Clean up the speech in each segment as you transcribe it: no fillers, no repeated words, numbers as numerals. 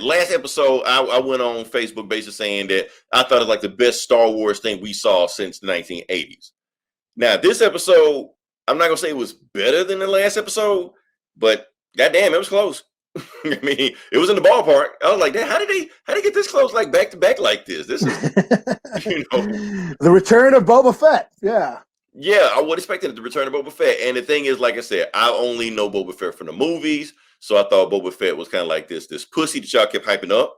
last episode, I went on Facebook basically saying that I thought it was like the best Star Wars thing we saw since the 1980s. Now, this episode, I'm not gonna say it was better than the last episode, but goddamn, it was close. I mean, it was in the ballpark. I was like, how did they get this close, like back to back like this? This is, the return of Boba Fett. Yeah. Yeah, I would expect it the return of Boba Fett. And the thing is, like I said, I only know Boba Fett from the movies. So I thought Boba Fett was kind of like this pussy that y'all kept hyping up.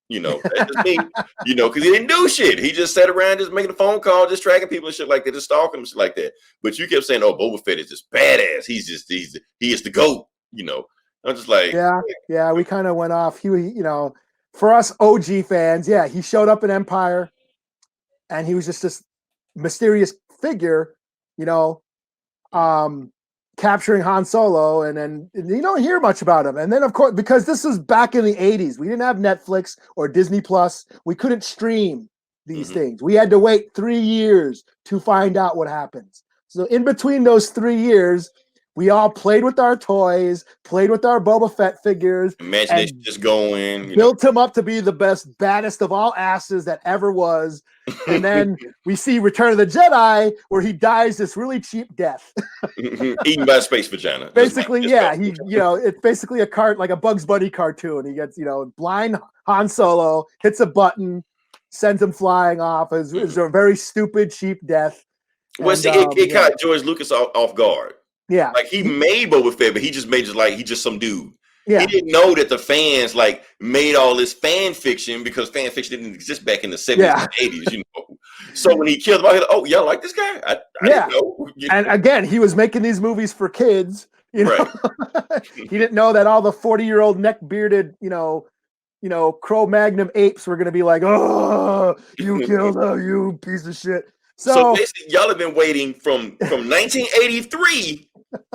That's just me. Because he didn't do shit. He just sat around just making a phone call, just tracking people and shit like that, just stalking them, shit like that. But you kept saying, oh, Boba Fett is just badass. He is the GOAT, I'm just like, yeah, we kind of went off. He, for us OG fans, he showed up in Empire, and he was just this mysterious figure, capturing Han Solo, and then you don't hear much about him. And then, of course, because this was back in the 80s, we didn't have Netflix or Disney Plus. We couldn't stream these things. We had to wait 3 years to find out what happens. So in between those 3 years, we all played with our toys, played with our Boba Fett figures. Imagination just going. Built him up to be the baddest of all asses that ever was. And then we see Return of the Jedi, where he dies this really cheap death. Eaten by a space vagina. Basically, it's basically like a Bugs Bunny cartoon. He gets, blind Han Solo, hits a button, sends him flying off. It's a very stupid, cheap death. Well, it caught George Lucas off guard. Yeah, like he made Boba Fett, but he just made he's just some dude. Yeah. He didn't know that the fans made all this fan fiction, because fan fiction didn't exist back in the 70s and 80s, So when he killed him, I was like, oh, y'all like this guy? I didn't know. And again, he was making these movies for kids. Right. He didn't know that all the 40-year-old neck-bearded, Cro-Magnon apes were going to be like, oh, you killed him, you piece of shit. So basically, y'all have been waiting from 1983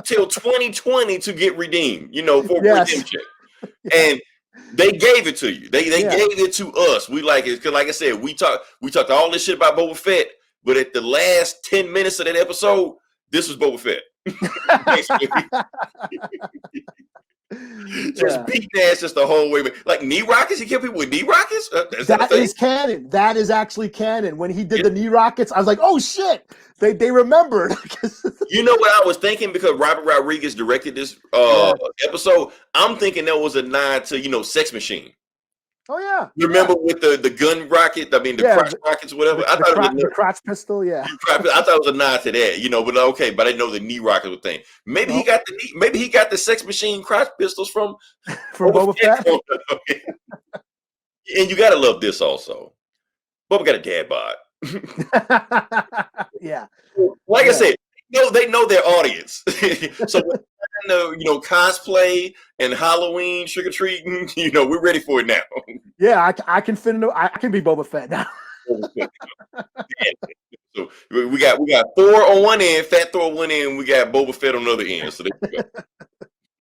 till 2020 to get redeemed, for redemption. And they gave it to you. They gave it to us. We like it because, like I said, we talked all this shit about Boba Fett, but at the last 10 minutes of that episode, this was Boba Fett. Just beat ass just the whole way. Like knee rockets, he killed people with knee rockets. That is canon. That is actually canon. When he did the knee rockets, I was like, "Oh shit!" They remembered. You know what I was thinking, because Robert Rodriguez directed this episode. I'm thinking that was a nod to Sex Machine. Oh yeah. Remember with the gun rocket? I mean the crotch rockets, whatever. I thought it was the crotch pistol. Yeah. I thought it was a nod to that, but okay. But I didn't know the knee rocket was thing. Maybe he got the Sex Machine crotch pistols from Boba Fett. And you gotta love this also. Boba got a dad bod. Yeah. Like I said, they know their audience. So cosplay and Halloween trick or treating, we're ready for it now. Yeah, I can be Boba Fett now. So we got Thor on one end, Fat Thor on one end, we got Boba Fett on the other end. So there you go.